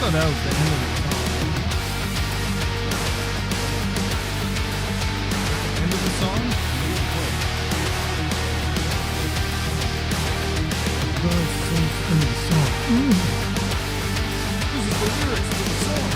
thought that was the end of the song. End of the song? End of the song. This is the lyrics to the song.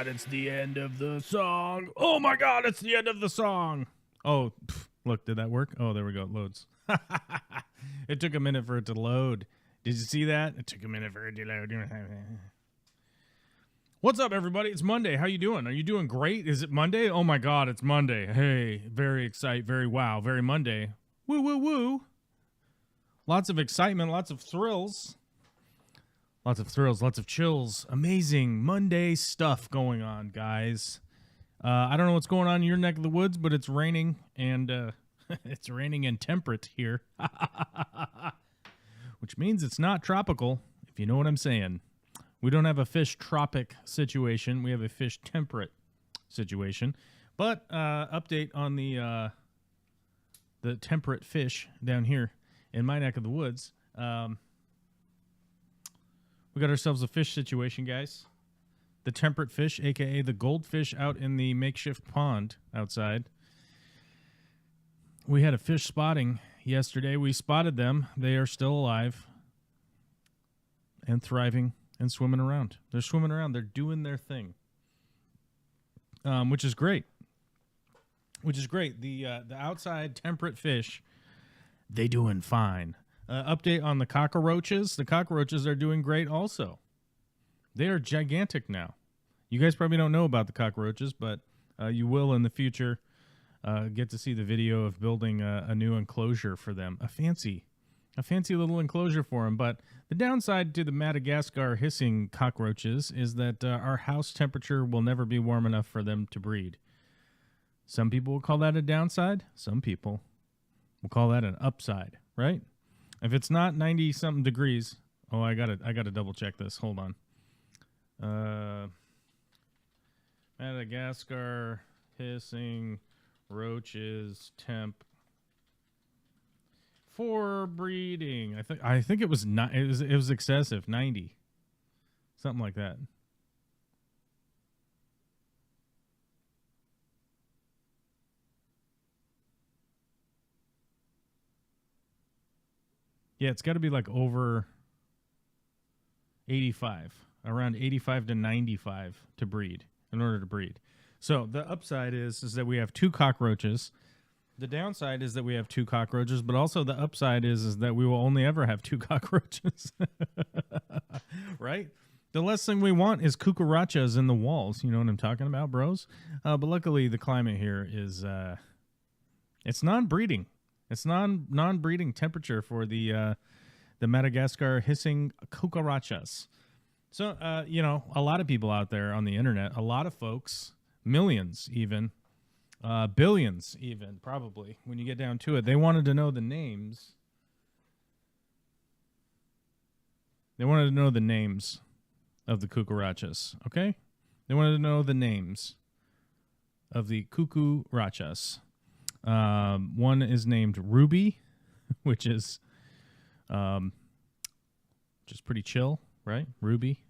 It's the end of the song. Oh my God, it's the end of the song. Oh, look, did that work? Oh, there we go. It loads. It took a minute for it to load. Did you see that? It took a minute for it to load. What's up, everybody? It's Monday. How you doing? Are you doing great? Is it Monday? Oh my God, it's Monday. Hey, very excited, very wow, very Monday. Woo, woo, woo. Lots of excitement, lots of thrills. Lots of thrills, lots of chills. Amazing Monday stuff going on, guys. I don't know what's going on in your neck of the woods, but it's raining, and it's raining and temperate here. Which means it's not tropical, if you know what I'm saying. We don't have a fish tropic situation. We have a fish temperate situation. But update on the temperate fish down here in my neck of the woods. We got ourselves a fish situation, guys. The temperate fish, a.k.a. the goldfish out in the makeshift pond outside. We had a fish spotting yesterday. We spotted them. They are still alive and thriving and swimming around. They're swimming around. They're doing their thing, which is great. Which is great. The outside temperate fish, they doing fine. Update on the cockroaches. The cockroaches are doing great also. They are gigantic now. You guys probably don't know about the cockroaches, but you will in the future get to see the video of building a new enclosure for them. A fancy little enclosure for them. But the downside to the Madagascar hissing cockroaches is that our house temperature will never be warm enough for them to breed. Some people will call that a downside. Some people will call that an upside, right? If it's not 90-something degrees, I gotta double check this. Hold on. Madagascar hissing roaches temp for breeding. I think it was not. It was excessive. 90, something like that. Yeah, it's got to be like over 85, around 85 to 95 to breed, in order to breed. So the upside is that we have two cockroaches. The downside is that we have two cockroaches, but also the upside is that we will only ever have two cockroaches. Right? The last thing we want is cucarachas in the walls. You know what I'm talking about, bros? But luckily the climate here is, it's non-breeding. It's non-breeding temperature for the Madagascar hissing cucarachas. So, a lot of people out there on the internet, a lot of folks, millions even, billions even, probably, when you get down to it, they wanted to know the names. They wanted to know the names of the cucarachas, okay? They wanted to know the names of the cucarachas. One is named Ruby, which is just pretty chill, right? Ruby,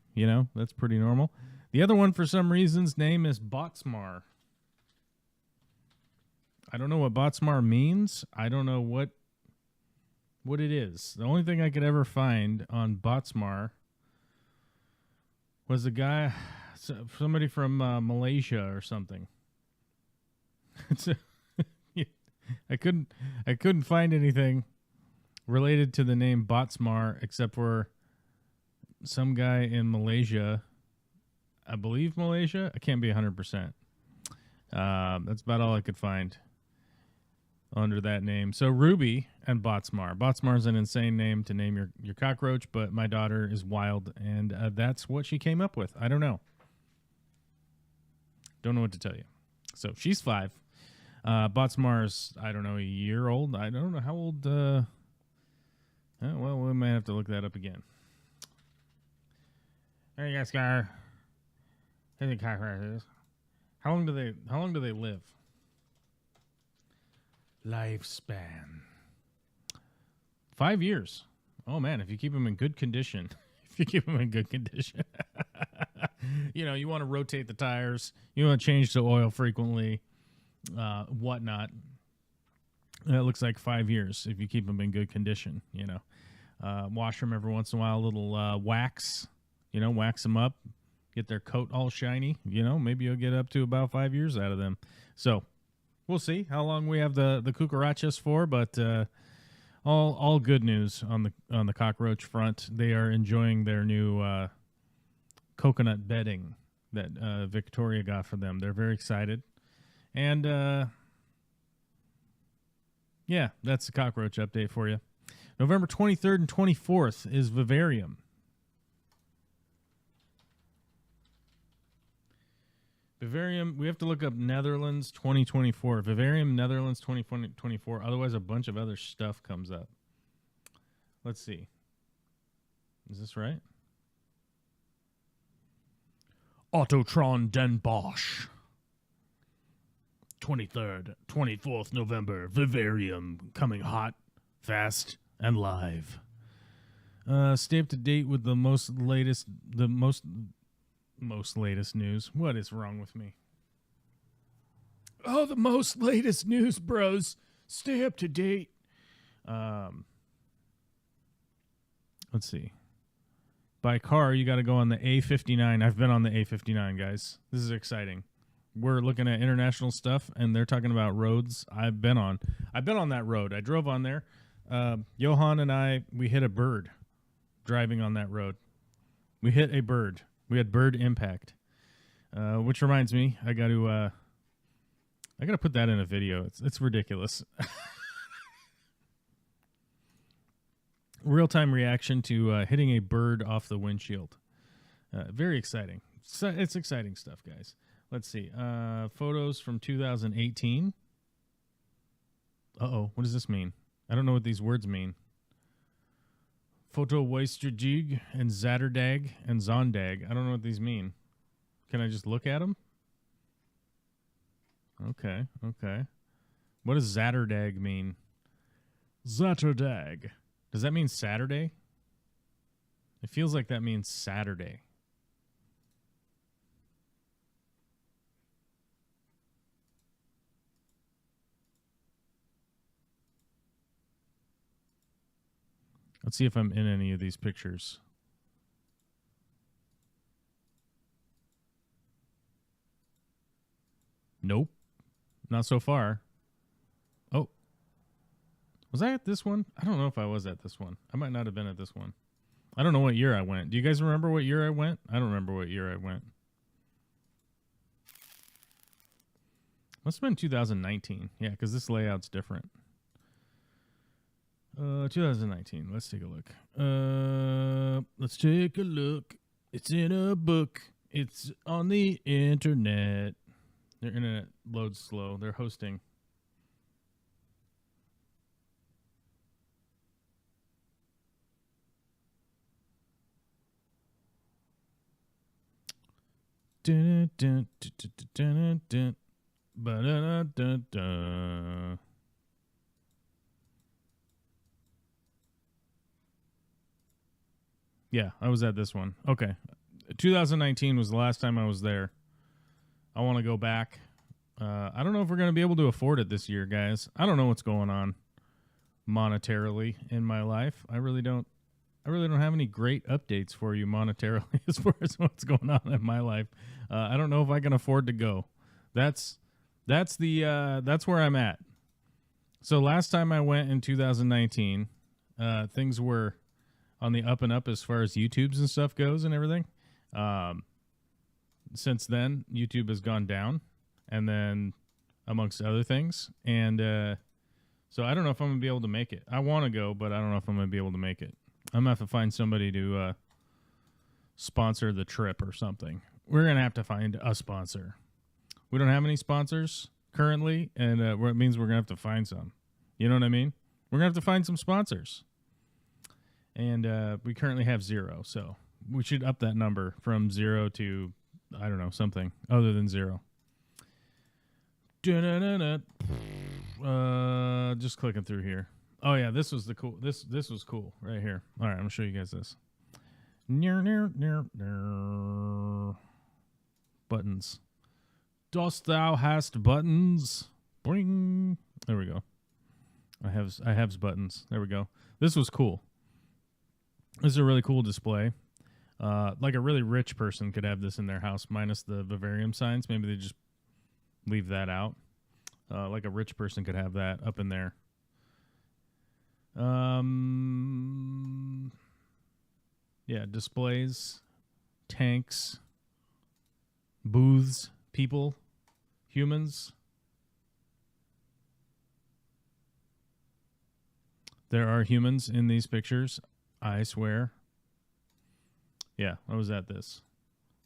that's pretty normal. The other one, for some reason's name is Botsmar. I don't know what Botsmar means. I don't know what it is. The only thing I could ever find on Botsmar was a guy, somebody from Malaysia or something. I couldn't find anything related to the name Botsmar except for some guy in Malaysia. I believe Malaysia. I can't be 100%. That's about all I could find under that name. So Ruby and Botsmar. Botsmar is an insane name to name your cockroach, but my daughter is wild, and that's what she came up with. I don't know. Don't know what to tell you. So she's 5. Botsmar's, I don't know, a year old. I don't know how old. Well, we might have to look that up again. There you go, Scar. Here's the cockroaches. How long do they live? Lifespan 5 years. Oh man, if you keep them in good condition. You want to rotate the tires, you want to change the oil frequently, whatnot. It looks like 5 years if you keep them in good condition. Wash them every once in a while, a little wax. Wax them up, get their coat all shiny. Maybe you'll get up to about 5 years out of them. So we'll see how long we have the cucarachas for, but all good news on the cockroach front. They are enjoying their new coconut bedding that Victoria got for them. They're very excited, and yeah, that's the cockroach update for you. November 23rd and 24th is Vivarium. Vivarium, we have to look up Netherlands 2024. Vivarium Netherlands 2024. Otherwise, a bunch of other stuff comes up. Let's see. Is this right? Autotron Den Bosch. 23rd, 24th November. Vivarium coming hot, fast, and live. Stay up to date with the most latest news. What is wrong with me? Oh, the most latest news, bros. Stay up to date. Let's see. By car, you got to go on the A59. I've been on the A59, guys. This is exciting. We're looking at international stuff, and they're talking about roads I've been on that road. I drove on there. Johan and I, we hit a bird driving on that road. We hit a bird. We had bird impact, which reminds me, I got to put that in a video. It's ridiculous. Real-time reaction to hitting a bird off the windshield. Very exciting. It's exciting stuff, guys. Let's see. Photos from 2018. Uh-oh. What does this mean? I don't know what these words mean. Foto Weisterdig and Zatterdag and Zondag. I don't know what these mean. Can I just look at them? Okay. What does Zatterdag mean? Zatterdag. Does that mean Saturday? It feels like that means Saturday. Let's see if I'm in any of these pictures. Nope. Not so far. Oh. Was I at this one? I don't know if I was at this one. I might not have been at this one. I don't know what year I went. Do you guys remember what year I went? I don't remember what year I went. Must have been 2019. Yeah, because this layout's different. 2019. Let's take a look. It's in a book. It's on the internet. Their internet loads slow. They're hosting. Dun, dun, dun, dun, dun, dun, dun, dun, dun. Yeah, I was at this one. Okay. 2019 was the last time I was there. I want to go back. I don't know if we're going to be able to afford it this year, guys. I don't know what's going on monetarily in my life. I really don't have any great updates for you monetarily as far as what's going on in my life. I don't know if I can afford to go. That's where I'm at. So last time I went in 2019, things were on the up and up as far as YouTubes and stuff goes and everything. Since then, YouTube has gone down, and then amongst other things. And so I don't know if I'm going to be able to make it. I want to go, but I don't know if I'm going to be able to make it. I'm going to have to find somebody to sponsor the trip or something. We're going to have to find a sponsor. We don't have any sponsors currently, and it means we're going to have to find some. You know what I mean? We're going to have to find some sponsors. And we currently have 0, so we should up that number from 0 to, I don't know, something other than 0. Just clicking through here. Oh yeah, this was the cool. This was cool right here. All right, I'm gonna show you guys this. Buttons. Dost thou hast buttons? Boing. There we go. I have buttons. There we go. This was cool. This is a really cool display. Like a really rich person could have this in their house, minus the vivarium signs. Maybe they just leave that out. Like a rich person could have that up in there. Yeah, displays, tanks, booths, people, humans. There are humans in these pictures, I swear. Yeah, I was at this.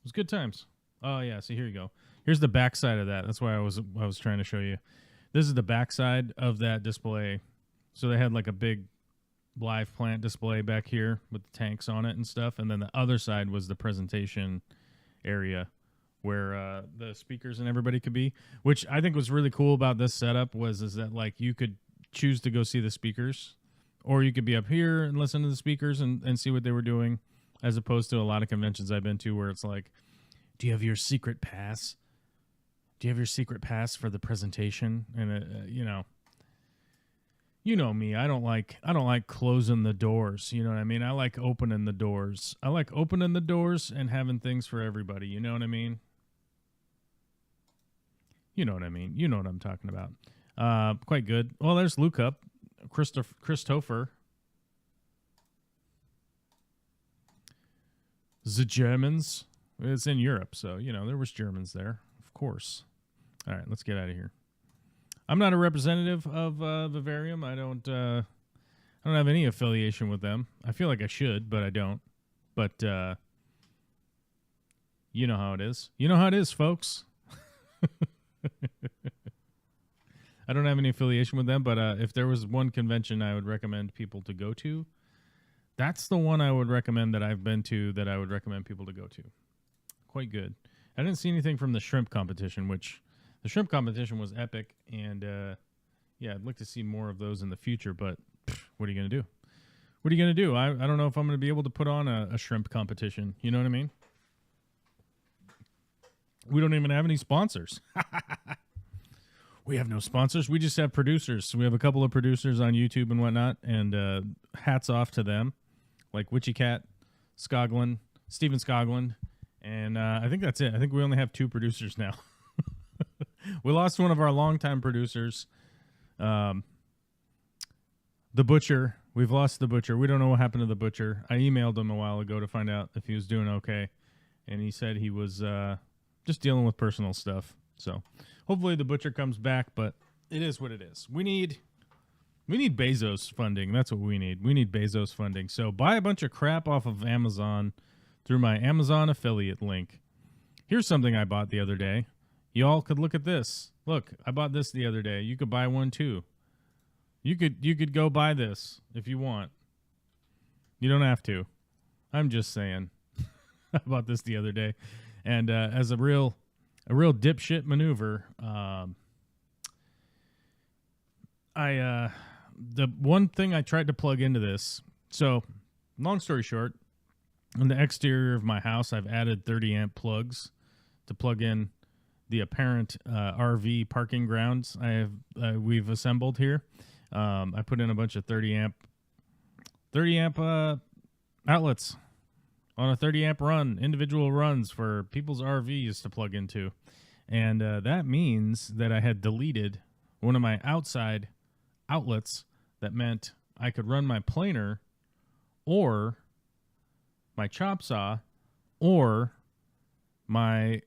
It was good times. Oh yeah, see, here you go. Here's the backside of that. That's why I was trying to show you. This is the backside of that display. So they had like a big live plant display back here with the tanks on it and stuff, and then the other side was the presentation area where the speakers and everybody could be. Which I think was really cool about this setup is that like you could choose to go see the speakers, or you could be up here and listen to the speakers and see what they were doing, as opposed to a lot of conventions I've been to where it's like, do you have your secret pass? Do you have your secret pass for the presentation? And you know me. I don't like closing the doors. You know what I mean? I like opening the doors. I like opening the doors and having things for everybody. You know what I mean? You know what I mean? You know what I'm talking about. Quite good. Well, there's Luke up, Christopher. The Germans. It's in Europe, so there was Germans there. Of course. All right, let's get out of here. I'm not a representative of Vivarium. I don't have any affiliation with them. I feel like I should, but I don't. But you know how it is. You know how it is, folks. I don't have any affiliation with them, but if there was one convention I would recommend people to go to, that's the one I would recommend that I've been to that I would recommend people to go to. Quite good. I didn't see anything from the shrimp competition, which the shrimp competition was epic, and yeah, I'd like to see more of those in the future, but what are you going to do? What are you going to do? I don't know if I'm going to be able to put on a shrimp competition. You know what I mean? We don't even have any sponsors. We have no sponsors. We just have producers. So we have a couple of producers on YouTube and whatnot, and hats off to them, like Witchy Cat, Skoglund, Steven Skoglund, and I think that's it. I think we only have 2 producers now. We lost one of our longtime producers, the Butcher. We've lost the Butcher. We don't know what happened to the Butcher. I emailed him a while ago to find out if he was doing okay, and he said he was just dealing with personal stuff. So hopefully the Butcher comes back, but it is what it is. We need Bezos funding. That's what we need. We need Bezos funding. So buy a bunch of crap off of Amazon through my Amazon affiliate link. Here's something I bought the other day. Y'all could look at this. Look, I bought this the other day. You could buy one too. You could go buy this if you want. You don't have to. I'm just saying. I bought this the other day, and as a real dipshit maneuver, the one thing I tried to plug into this. So, long story short, in the exterior of my house, I've added 30 amp plugs to plug in the apparent RV parking grounds we've assembled here. I put in a bunch of 30 amp outlets on a 30 amp run, individual runs for people's RVs to plug into. And that means that I had deleted one of my outside outlets that meant I could run my planer or my chop saw or my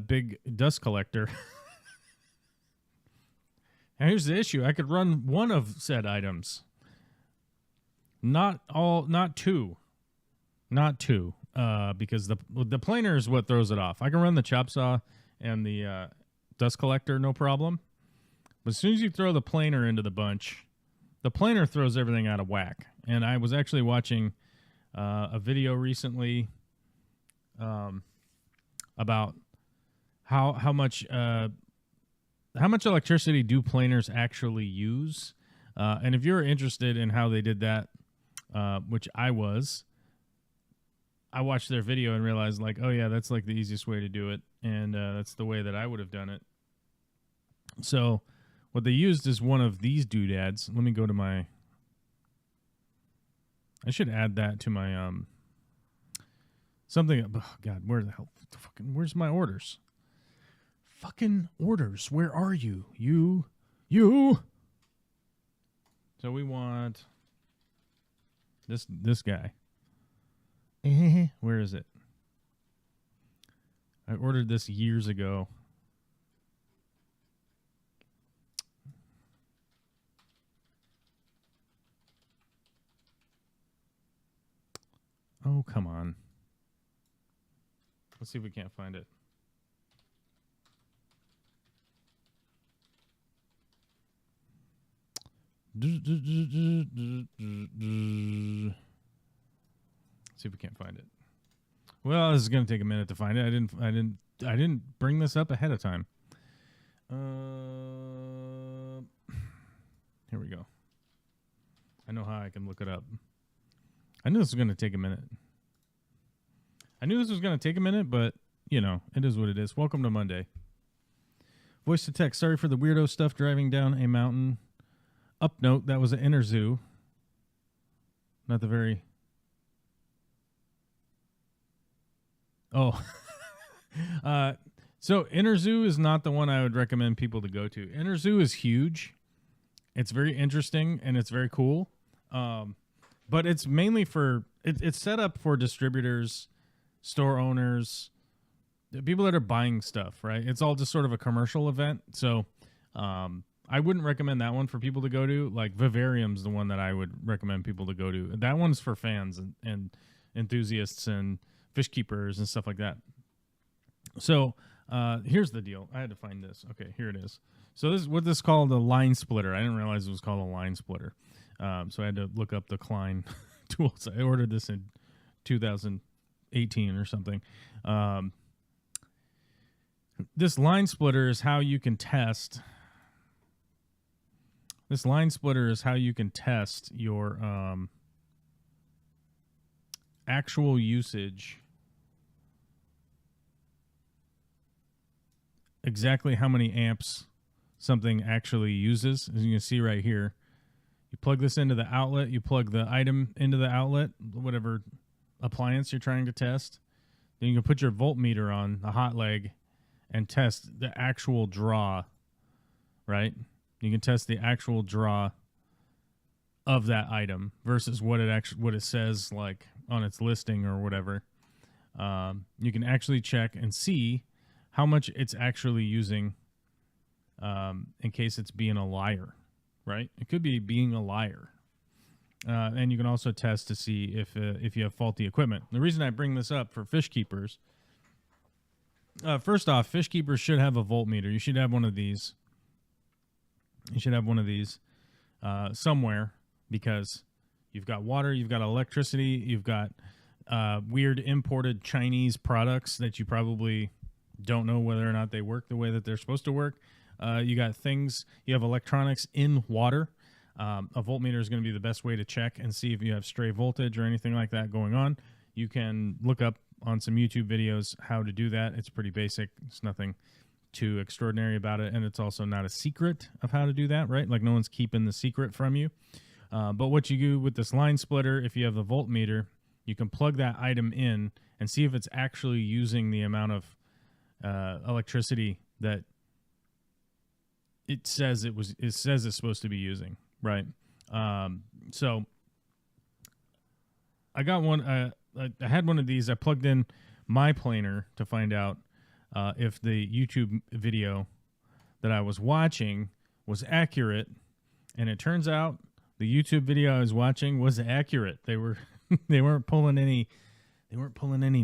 big dust collector. And here's the issue. I could run one of said items. Not two. Not two. Because the planer is what throws it off. I can run the chop saw and the dust collector, no problem. But as soon as you throw the planer into the bunch, the planer throws everything out of whack. And I was actually watching a video recently about how much electricity do planers actually use. And if you're interested in how they did that, which I watched their video and realized, like, oh yeah, that's like the easiest way to do it, and that's the way that I would have done it. So what they used is one of these doodads. Let me go to my... I should add that to my something. Oh God, where the hell? Where's my orders? Fucking orders. Where are you? You. So we want this guy. Where is it? I ordered this years ago. Oh, come on. Let's see if we can't find it. See if we can't find it. Well, this is going to take a minute to find it. I didn't bring this up ahead of time. Here we go. I know how I can look it up. I knew this was going to take a minute. But, you know, it is what it is. Welcome to Monday. Voice to text. Sorry for the weirdo stuff driving down a mountain. Up note, that was an inner zoo. Not the very... Oh. So inner zoo is not the one I would recommend people to go to. Inner zoo is huge. It's very interesting, and it's very cool. But it's mainly for... It's set up for distributors, store owners, the people that are buying stuff, right? It's all just sort of a commercial event. So I wouldn't recommend that one for people to go to. Like Vivarium's the one that I would recommend people to go to. That one's for fans and enthusiasts and fish keepers and stuff like that. So here's the deal. I had to find this. Okay, here it is. So this is what this is called, a line splitter. I didn't realize it was called a line splitter. So I had to look up the Klein tools. I ordered this in 2018 or something. This line splitter is how you can test. This line splitter is how you can test your actual usage. Exactly how many amps something actually uses. As you can see right here, you plug this into the outlet, you plug the item into the outlet, whatever appliance you're trying to test. Then you can put your voltmeter on the hot leg and test the actual draw, right? You can test the actual draw of that item versus what it says like on its listing or whatever. You can actually check and see how much it's actually using in case it's being a liar, right? It could be being a liar. And you can also test to see if you have faulty equipment. The reason I bring this up for fish keepers, first off, fish keepers should have a voltmeter. You should have one of these. You should have one of these somewhere, because you've got water, you've got electricity, you've got weird imported Chinese products that you probably don't know whether or not they work the way that they're supposed to work. You got things, you have electronics in water. A voltmeter is going to be the best way to check and see if you have stray voltage or anything like that going on. You can look up on some YouTube videos how to do that. It's pretty basic. It's nothing too extraordinary about it, and it's also not a secret of how to do that, right? Like, no one's keeping the secret from you. But what you do with this line splitter, if you have the voltmeter, you can plug that item in and see if it's actually using the amount of electricity that it says it's supposed to be using, right? So I got one. I had one of these. I plugged in my planer to find out if the YouTube video that I was watching was accurate, and it turns out the YouTube video I was watching was accurate. They weren't pulling any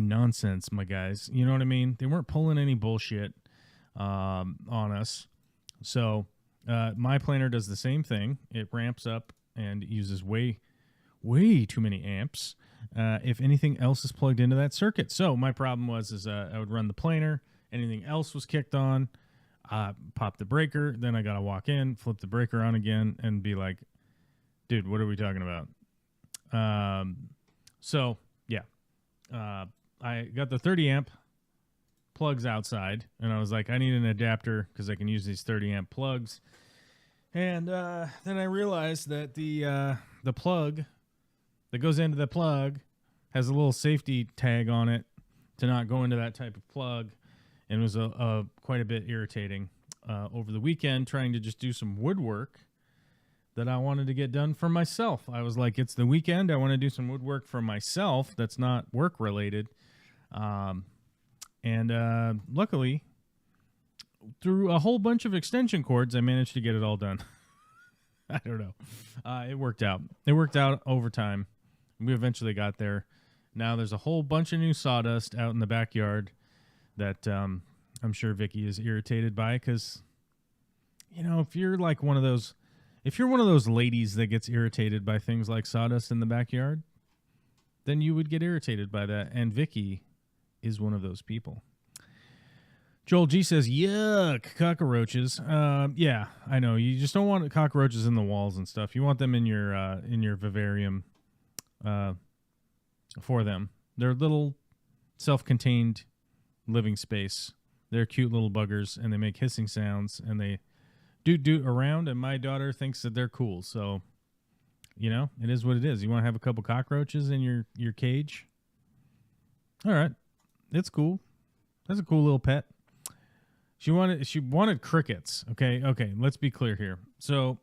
nonsense, my guys. You know what I mean? They weren't pulling any bullshit on us. So my planer does the same thing. It ramps up and uses way too many amps if anything else is plugged into that circuit. So my problem was I would run the planer, anything else was kicked on, pop the breaker, then I gotta walk in, flip the breaker on again, and be like, dude, what are we talking about? So yeah, I got the 30 amp plugs outside, and I was like, I need an adapter because I can use these 30 amp plugs. And then I realized that the plug that goes into the plug has a little safety tag on it to not go into that type of plug, and it was quite a bit irritating over the weekend trying to just do some woodwork that I wanted to get done for myself. I was like, it's the weekend. I want to do some woodwork for myself that's not work related. And luckily, through a whole bunch of extension cords, I managed to get it all done. I don't know. It worked out. It worked out over time. We eventually got there. Now there's a whole bunch of new sawdust out in the backyard that I'm sure Vicky is irritated by because, you know, if you're one of those ladies that gets irritated by things like sawdust in the backyard, then you would get irritated by that. And Vicky is one of those people. Joel G says, yuck, cockroaches. Yeah, I know. You just don't want cockroaches in the walls and stuff. You want them in your vivarium for them. They're little self-contained living space. They're cute little buggers, and they make hissing sounds, and they doot around, and my daughter thinks that they're cool. So, you know, it is what it is. You want to have a couple cockroaches in your cage? All right. It's cool. That's a cool little pet. She wanted crickets. Okay, let's be clear here. So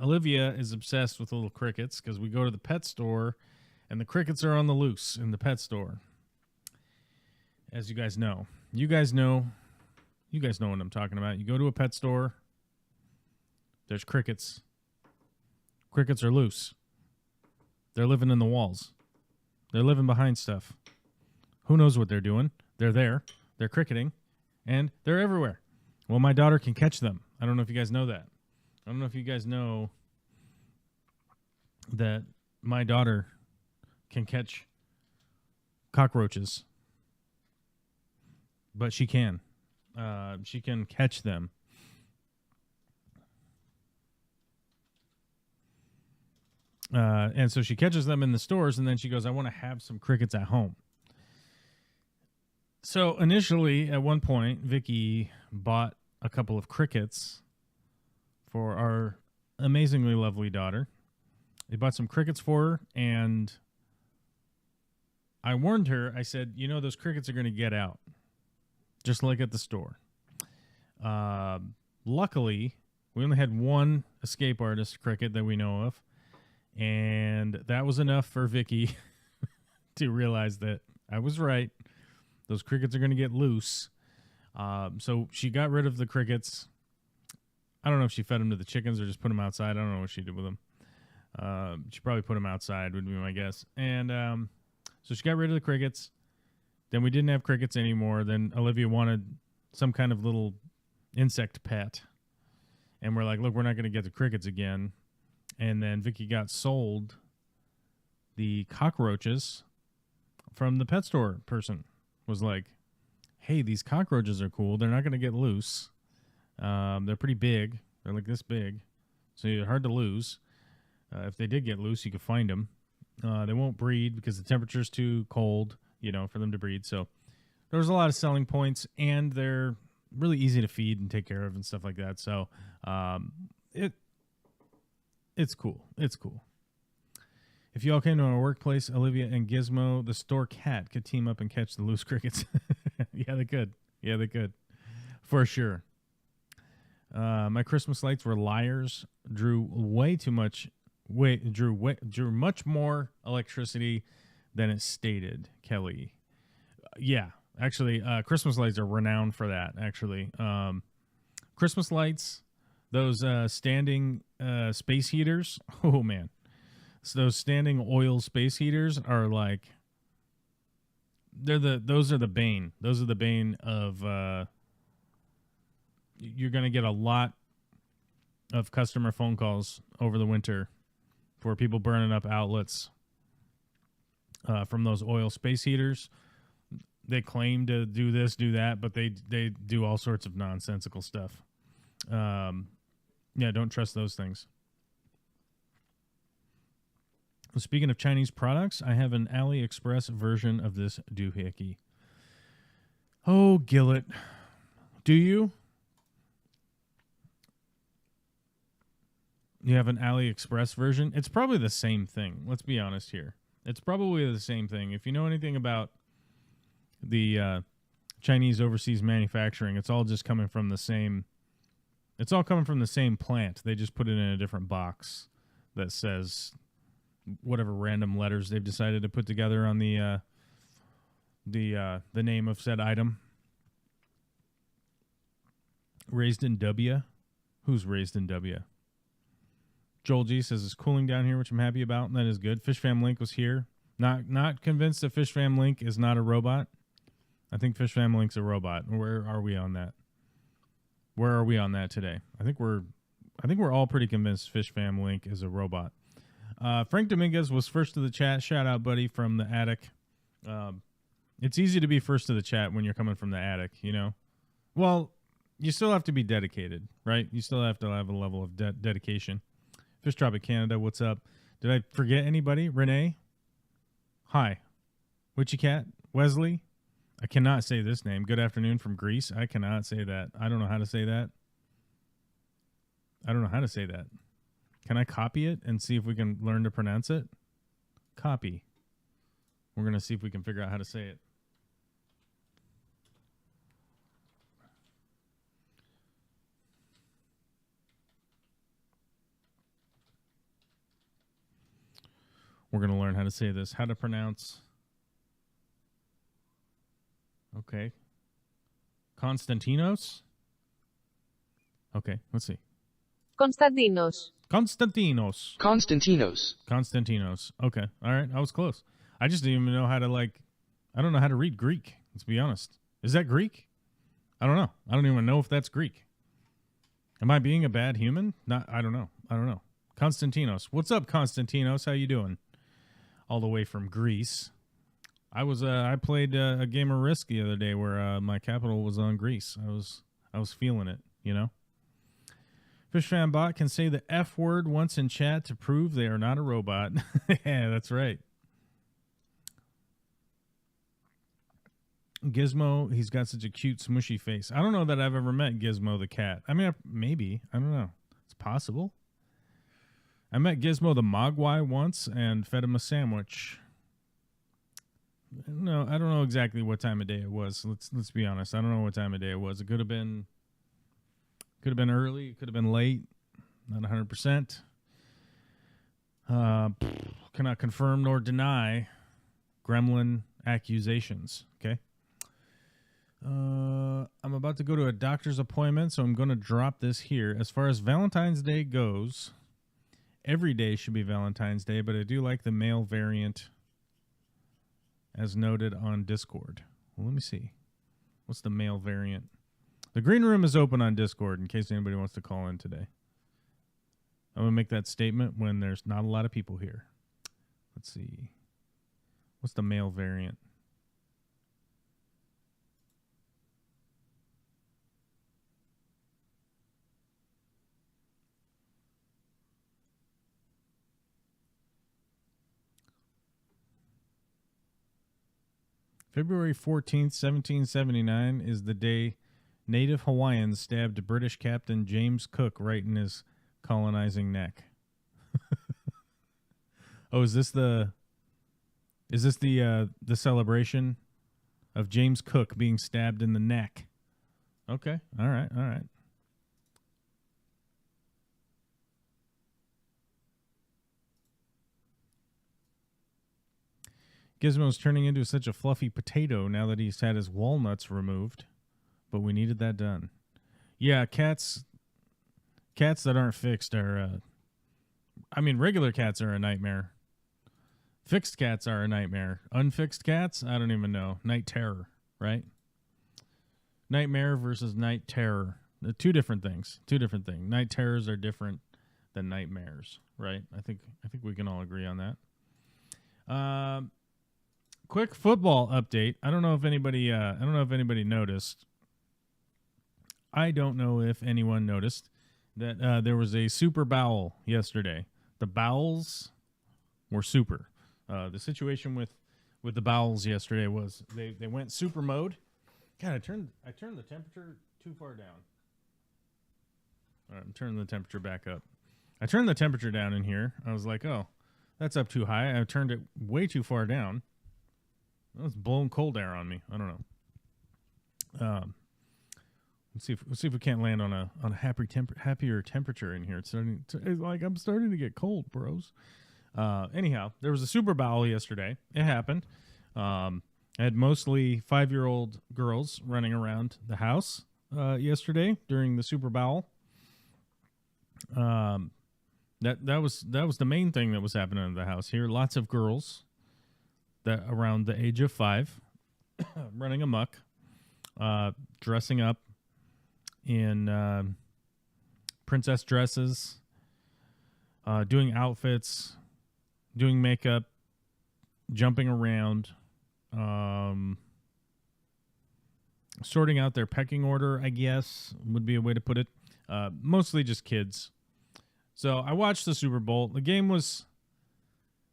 Olivia is obsessed with little crickets because we go to the pet store and the crickets are on the loose in the pet store. As you guys know. You guys know what I'm talking about. You go to a pet store, there's crickets. Crickets are loose. They're living in the walls. They're living behind stuff. Who knows what they're doing? They're there. They're cricketing. And they're everywhere. Well, my daughter can catch them. I don't know if you guys know that. I don't know if you guys know that my daughter can catch cockroaches. But she can. She can catch them. And so she catches them in the stores, and then she goes, I want to have some crickets at home. So initially, at one point, Vicky bought a couple of crickets for our amazingly lovely daughter. They bought some crickets for her, and I warned her. I said, you know, those crickets are going to get out, just like at the store. Luckily, we only had one escape artist cricket that we know of, and that was enough for Vicky to realize that I was right. Those crickets are going to get loose. So she got rid of the crickets. I don't know if she fed them to the chickens or just put them outside. I don't know what she did with them. She probably put them outside would be my guess. And so she got rid of the crickets. Then we didn't have crickets anymore. Then Olivia wanted some kind of little insect pet. And we're like, look, we're not going to get the crickets again. And then Vicky got sold the cockroaches from the pet store person. Was like, hey, these cockroaches are cool. They're not going to get loose. They're pretty big. They're like this big. So they're hard to lose. If they did get loose, you could find them. They won't breed because the temperature's too cold, you know, for them to breed. So there was a lot of selling points, and they're really easy to feed and take care of and stuff like that. So it's cool. It's cool. If you all came to our workplace, Olivia and Gizmo, the store cat, could team up and catch the loose crickets. Yeah, they could. For sure. My Christmas lights were liars. Drew much more electricity than it stated. Kelly. Yeah, actually, Christmas lights are renowned for that. Actually, Christmas lights, those standing space heaters. Oh man, so those standing oil space heaters are like those are the bane. Those are the bane of. You're going to get a lot of customer phone calls over the winter for people burning up outlets from those oil space heaters. They claim to do this, do that, but they do all sorts of nonsensical stuff. Yeah, don't trust those things. Speaking of Chinese products, I have an AliExpress version of this doohickey. Oh, Gillet. Do you? You have an AliExpress version? It's probably the same thing. Let's be honest here. It's probably the same thing. If you know anything about the Chinese overseas manufacturing, it's all just coming from the same. It's all coming from the same plant. They just put it in a different box that says whatever random letters they've decided to put together on the name of said item. Raised in W. Who's raised in W? Joel G says it's cooling down here, which I'm happy about, and that is good. FishFam Link was here. Not convinced that FishFam Link is not a robot. I think FishFam Link's a robot. Where are we on that? Where are we on that today? I think we're all pretty convinced FishFam Link is a robot. Frank Dominguez was first to the chat. Shout out, buddy, from the attic. It's easy to be first to the chat when you're coming from the attic, you know? Well, you still have to be dedicated, right? You still have to have a level of dedication. Fish Tropic Canada, what's up? Did I forget anybody? Renee? Hi. Witchy Cat? Wesley? I cannot say this name. Good afternoon from Greece. I cannot say that. I don't know how to say that. Can I copy it and see if we can learn to pronounce it? Copy. We're going to see if we can figure out how to say it. We're going to learn how to say this. How to pronounce. Okay. Konstantinos? Okay, let's see. Konstantinos. Okay, all right. I was close. I just didn't even know how to, I don't know how to read Greek, let's be honest. Is that Greek? I don't know. I don't even know if that's Greek. Am I being a bad human? I don't know. Konstantinos. What's up, Konstantinos? How you doing? All the way from Greece. I played a game of Risk the other day where my capital was on Greece. I was feeling it, you know. FishFan Bot can say the F word once in chat to prove they are not a robot. Yeah, that's right. Gizmo, he's got such a cute, smushy face. I don't know that I've ever met Gizmo the cat. I mean, maybe. I don't know. It's possible. I met Gizmo the Mogwai once and fed him a sandwich. No, I don't know exactly what time of day it was. Let's be honest. I don't know what time of day it was. It could have been early. It could have been late. Not 100%. Cannot confirm nor deny gremlin accusations. Okay. I'm about to go to a doctor's appointment, so I'm going to drop this here. As far as Valentine's Day goes, every day should be Valentine's Day, but I do like the male variant as noted on Discord. Well, let me see. What's the male variant? The green room is open on Discord in case anybody wants to call in today. I'm going to make that statement when there's not a lot of people here. Let's see. What's the male variant? February 14th, 1779 is the day native Hawaiians stabbed British Captain James Cook right in his colonizing neck. Oh, is this the celebration of James Cook being stabbed in the neck? Okay. All right. Gizmo's turning into such a fluffy potato now that he's had his walnuts removed. But we needed that done. Yeah, cats that aren't fixed are... regular cats are a nightmare. Fixed cats are a nightmare. Unfixed cats, I don't even know. Night terror, right? Nightmare versus night terror. They're two different things. Night terrors are different than nightmares, right? I think we can all agree on that. Quick football update. I don't know if anybody noticed. I don't know if anyone noticed that there was a super bowel yesterday. The bowels were super. The situation with the bowels yesterday was they went super mode. God, I turned the temperature too far down. All right, I'm turning the temperature back up. I turned the temperature down in here. I was like, oh, that's up too high. I turned it way too far down. It's blowing cold air on me. I don't know. Let's see if we can't land on a happier temperature in here. It's I'm starting to get cold, bros. Anyhow, there was a super bowel yesterday. It happened. I had mostly 5-year-old girls running around the house yesterday during the super bowel. That was the main thing that was happening in the house here. Lots of girls that around the age of 5 running amok, dressing up in princess dresses, doing outfits, doing makeup, jumping around, sorting out their pecking order, I guess, would be a way to put it. Mostly just kids. So I watched the Super Bowl. The game was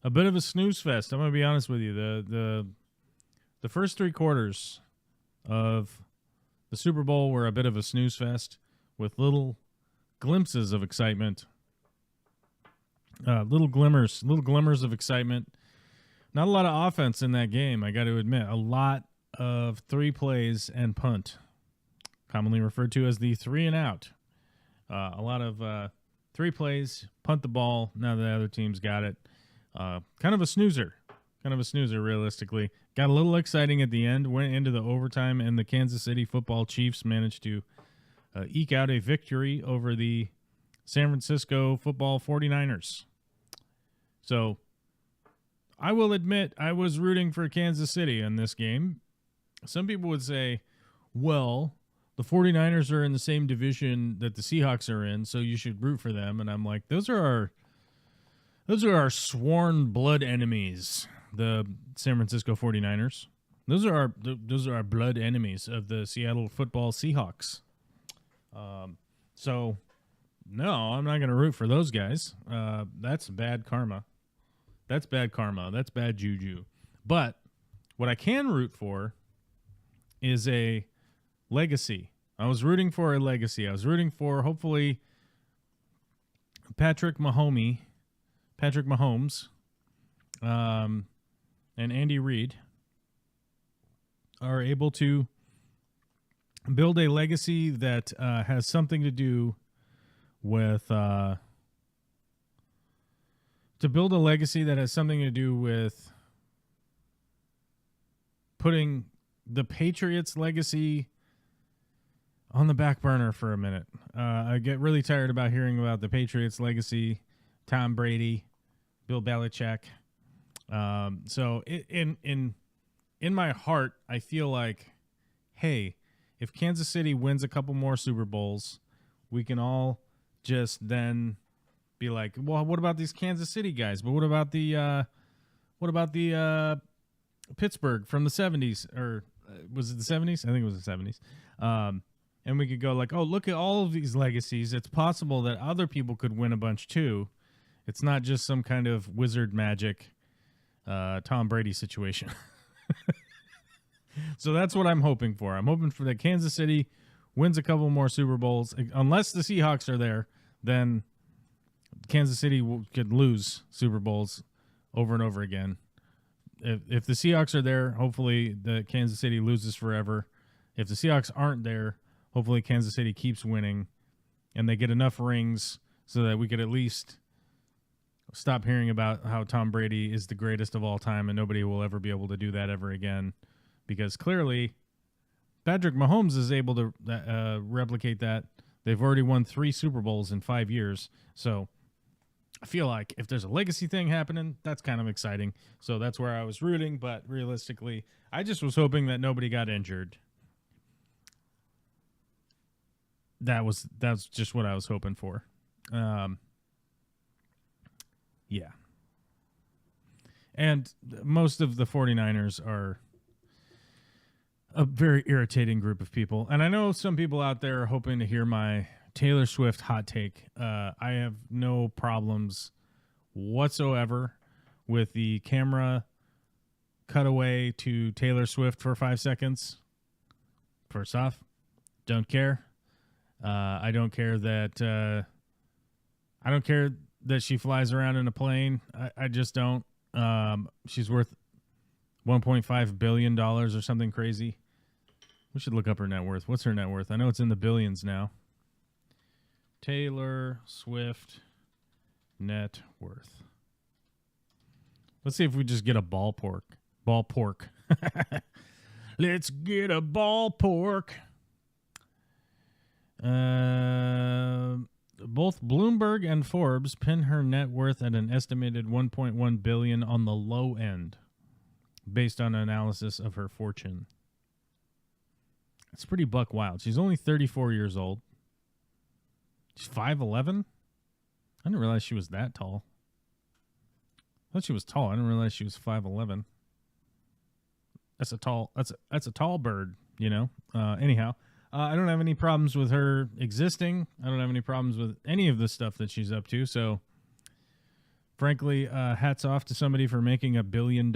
a bit of a snooze fest. I'm going to be honest with you. The first 3 quarters of the Super Bowl were a bit of a snooze fest with little glimpses of excitement. Little glimmers of excitement. Not a lot of offense in that game, I got to admit. A lot of 3 plays and punt, commonly referred to as the 3 and out. A lot of 3 plays, punt the ball. Now the other team's got it. Kind of a snoozer, realistically. Got a little exciting at the end, went into the overtime, and the Kansas City Football Chiefs managed to eke out a victory over the San Francisco Football 49ers. So I will admit I was rooting for Kansas City in this game. Some people would say, well, the 49ers are in the same division that the Seahawks are in, so you should root for them. And I'm like, those are our sworn blood enemies, the San Francisco 49ers. Those are our blood enemies of the Seattle Football Seahawks. So no, I'm not going to root for those guys. That's bad karma. That's bad juju. But what I can root for is a legacy. I was rooting for a legacy. I was rooting for, hopefully, Patrick Mahomes, and Andy Reid are able to build a legacy that has something to do with putting the Patriots' legacy on the back burner for a minute. I get really tired about hearing about the Patriots' legacy, Tom Brady, Bill Belichick. So in my heart, I feel like, hey, if Kansas City wins a couple more Super Bowls, we can all just then be like, well, what about these Kansas City guys? But what about the Pittsburgh from the 70s, or was it the 70s? I think it was the 70s. And we could go like, oh, look at all of these legacies. It's possible that other people could win a bunch too. It's not just some kind of wizard magic Tom Brady situation. So that's what I'm hoping for. I'm hoping for that Kansas City wins a couple more Super Bowls. Unless the Seahawks are there, then Kansas City could lose Super Bowls over and over again. If the Seahawks are there, hopefully the Kansas City loses forever. If the Seahawks aren't there, hopefully Kansas City keeps winning and they get enough rings so that we could at least stop hearing about how Tom Brady is the greatest of all time and nobody will ever be able to do that ever again, because clearly Patrick Mahomes is able to replicate that. They've already won 3 Super Bowls in 5 years. So I feel like if there's a legacy thing happening, that's kind of exciting. So that's where I was rooting. But realistically, I just was hoping that nobody got injured. That's just what I was hoping for. Yeah. And most of the 49ers are a very irritating group of people. And I know some people out there are hoping to hear my Taylor Swift hot take. I have no problems whatsoever with the camera cutaway to Taylor Swift for 5 seconds. First off, don't care. I don't care that she flies around in a plane. I just don't. She's worth $1.5 billion or something crazy. We should look up her net worth. What's her net worth? I know it's in the billions now. Taylor Swift net worth. Let's see if we just get a ballpark. Let's get a ballpark. Both Bloomberg and Forbes pin her net worth at an estimated $1.1 billion on the low end, based on analysis of her fortune. It's pretty buck wild. She's only 34 years old. She's 5'11". I didn't realize she was that tall. I thought she was tall. I didn't realize she was 5'11". That's a tall bird, you know. Anyhow, I don't have any problems with her existing. I don't have any problems with any of the stuff that she's up to. So, frankly, hats off to somebody for making $1 billion,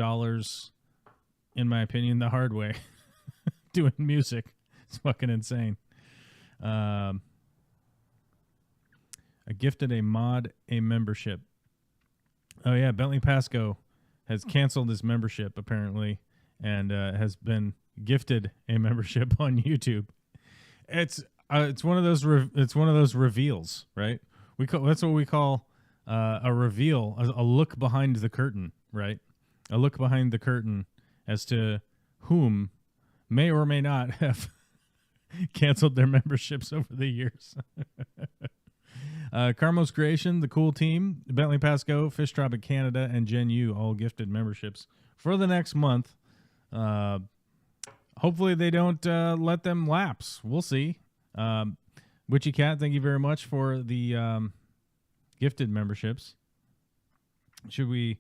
in my opinion, the hard way. Doing music. It's fucking insane. I gifted a mod a membership. Oh, yeah. Bentley Pasco has canceled his membership, apparently, and has been gifted a membership on YouTube. It's one of those reveals, right? That's what we call a reveal, a look behind the curtain, right? A look behind the curtain as to whom may or may not have canceled their memberships over the years. Carmos Creation, the cool team, Bentley Pasco, Fish Tropic Canada, and Gen U all gifted memberships for the next month. Hopefully they don't let them lapse. We'll see. Witchy Cat, thank you very much for the gifted memberships. Should we?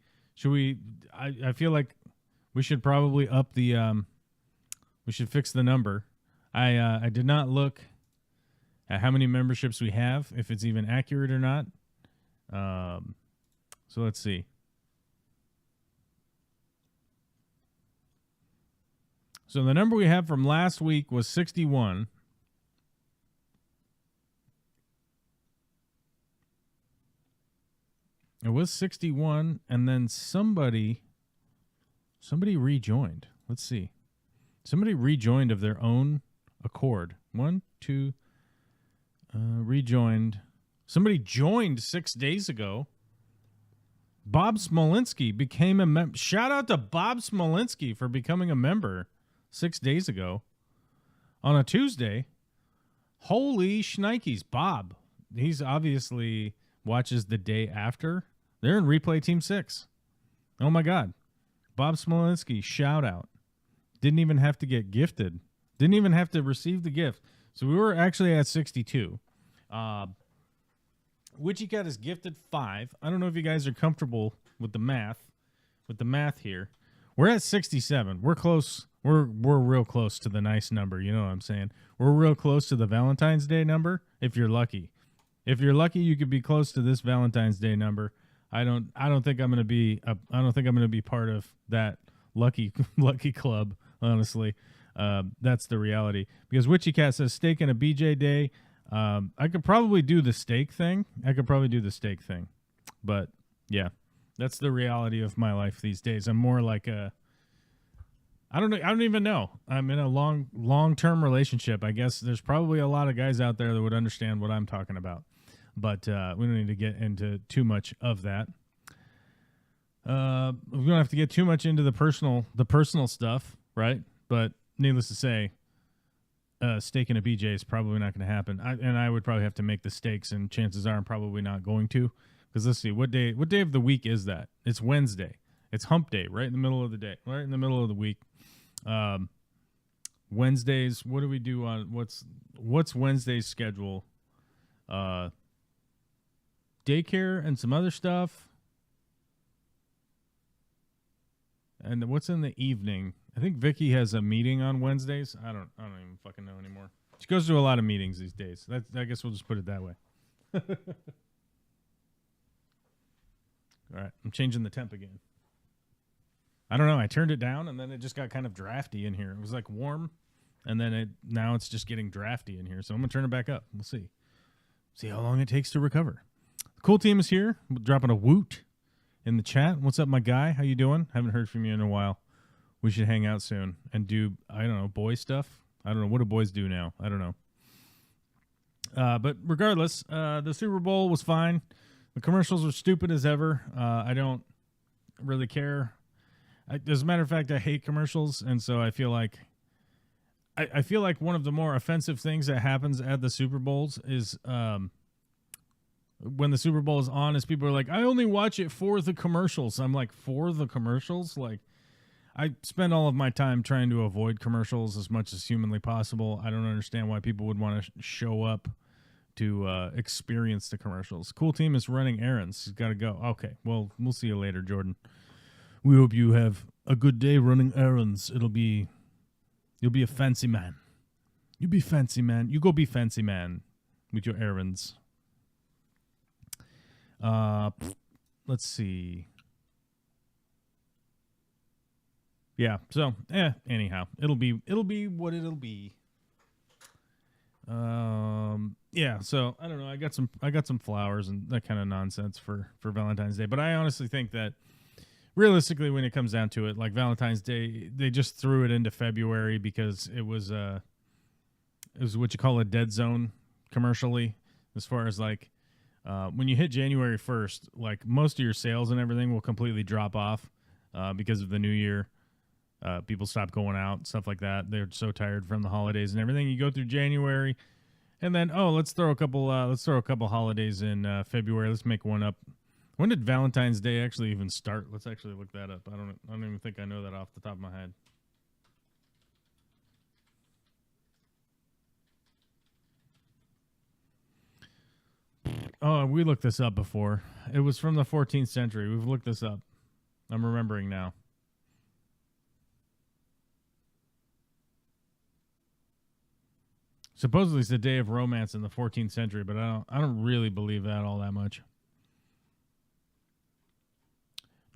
I feel like we should probably up the. We should fix the number. I did not look at how many memberships we have, if it's even accurate or not. So let's see. So the number we have from last week was 61. It was 61, and then somebody rejoined. Let's see. Somebody rejoined of their own accord. Rejoined. Somebody joined 6 days ago. Bob Smolinski became a member. Shout out to Bob Smolinski for becoming a member 6 days ago on a Tuesday. Holy shnikes, Bob. He's obviously watches the day after. They're in Replay Team 6. Oh my God. Bob Smolinski, shout out. Didn't even have to get gifted. Didn't even have to receive the gift. So we were actually at 62. Witchy Cat is gifted 5. I don't know if you guys are comfortable with the math. Here. We're at 67. We're close. We're real close to the nice number. You know what I'm saying? We're real close to the Valentine's Day number. If you're lucky, you could be close to this Valentine's Day number. I don't think I'm gonna be. I don't think I'm gonna be part of that lucky club. Honestly, that's the reality. Because Witchy Cat says steak and a BJ day. I could probably do the steak thing. But yeah, that's the reality of my life these days. I'm more like a. I don't even know. I'm in a long-term relationship. I guess there's probably a lot of guys out there that would understand what I'm talking about. But we don't need to get into too much of that. We don't have to get too much into the personal stuff, right? But needless to say, steak and a BJ is probably not going to happen. I would probably have to make the steaks, and chances are I'm probably not going to. Because let's see, what day of the week is that? It's Wednesday. It's hump day, right in the middle of the day, right in the middle of the week. Wednesdays, what do we do on what's Wednesday's schedule? Daycare and some other stuff. And what's in the evening? I think Vicky has a meeting on Wednesdays. I don't even fucking know anymore. She goes to a lot of meetings these days. I guess we'll just put it that way. All right, I'm changing the temp again. I don't know. I turned it down, and then it just got kind of drafty in here. It was like warm, and then now it's just getting drafty in here. So I'm gonna turn it back up. We'll see. See how long it takes to recover. The cool team is here. We're dropping a woot in the chat. What's up, my guy? How you doing? Haven't heard from you in a while. We should hang out soon and do, I don't know, boy stuff. I don't know. What do boys do now? I don't know. But regardless, the Super Bowl was fine. The commercials were stupid as ever. I don't really care. As a matter of fact, I hate commercials, and so I feel like I feel like one of the more offensive things that happens at the Super Bowls is when the Super Bowl is on, is people are like, I only watch it for the commercials. I'm like, for the commercials? Like, I spend all of my time trying to avoid commercials as much as humanly possible. I don't understand why people would want to show up to experience the commercials. Cool team is running errands. He's got to go. Okay, well, we'll see you later, Jordan. We hope you have a good day running errands. You'll be a fancy man. You be fancy man. You go be fancy man with your errands. Let's see. Yeah, so anyhow, it'll be what it'll be. Yeah, so I don't know. I got some flowers and that kind of nonsense for Valentine's Day, but I honestly think that realistically, when it comes down to it, like Valentine's Day, they just threw it into February because it was what you call a dead zone commercially, as far as like when you hit January 1st, like most of your sales and everything will completely drop off because of the new year. People stop going out, stuff like that. They're so tired from the holidays and everything. You go through January, and then let's throw a couple holidays in February. Let's make one up. When did Valentine's Day actually even start? Let's actually look that up. I don't even think I know that off the top of my head. Oh, we looked this up before. It was from the 14th century. We've looked this up. I'm remembering now. Supposedly it's the day of romance in the 14th century, but I don't really believe that all that much.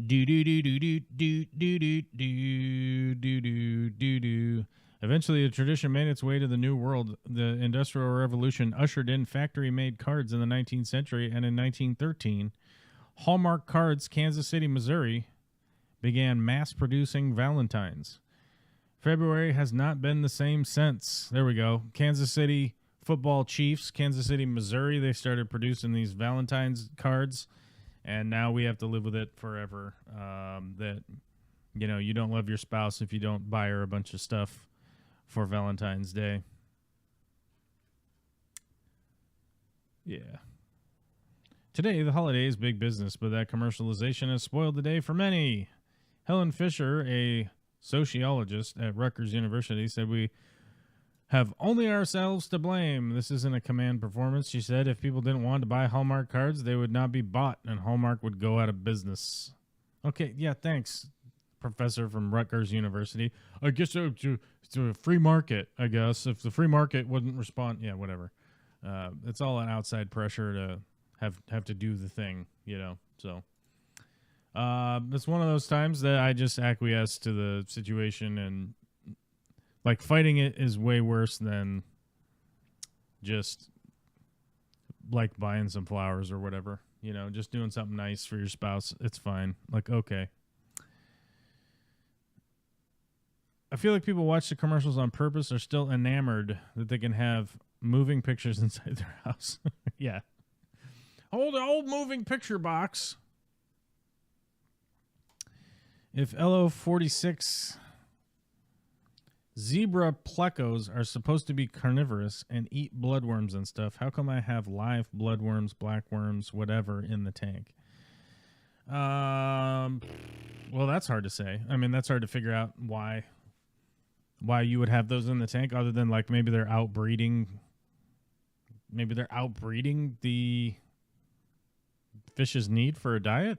Do do do do do do do do do do do do. Eventually, the tradition made its way to the New World. The Industrial Revolution ushered in factory-made cards in the 19th century, and in 1913, Hallmark Cards, Kansas City, Missouri, began mass-producing Valentines. February has not been the same since. There we go. Kansas City Football Chiefs, Kansas City, Missouri, they started producing these Valentine's cards, and now we have to live with it forever. That, you know, you don't love your spouse if you don't buy her a bunch of stuff for Valentine's Day. Yeah. Today, the holiday is big business, but that commercialization has spoiled the day for many. Helen Fisher, a sociologist at Rutgers University, said we have only ourselves to blame. This isn't a command performance. She said if people didn't want to buy Hallmark cards, they would not be bought, and Hallmark would go out of business. Okay, yeah, thanks, professor from Rutgers University. I guess it's a free market, I guess. If the free market wouldn't respond, yeah, whatever. It's all an outside pressure to have to do the thing, you know, so... it's one of those times that I just acquiesce to the situation, and like fighting it is way worse than just like buying some flowers or whatever, you know, just doing something nice for your spouse. It's fine. Like, okay. I feel like people watch the commercials on purpose are still enamored that they can have moving pictures inside their house. Yeah. Hold the old moving picture box. If LO46 zebra plecos are supposed to be carnivorous and eat bloodworms and stuff, how come I have live bloodworms, blackworms, whatever in the tank? Well, that's hard to say. I mean, that's hard to figure out why you would have those in the tank, other than like maybe they're outbreeding. Maybe they're outbreeding the fish's need for a diet.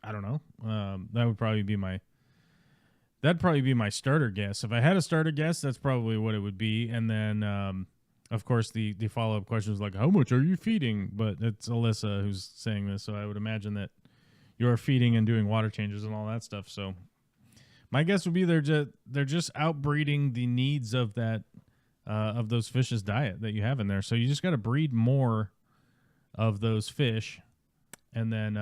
I don't know. That would probably be my. That'd probably be my starter guess. If I had a starter guess, that's probably what it would be. And then, of course, the follow-up question is like, how much are you feeding? But it's Alyssa who's saying this, so I would imagine that you're feeding and doing water changes and all that stuff. So my guess would be they're just outbreeding the needs of that of those fish's diet that you have in there. So you just got to breed more of those fish, and then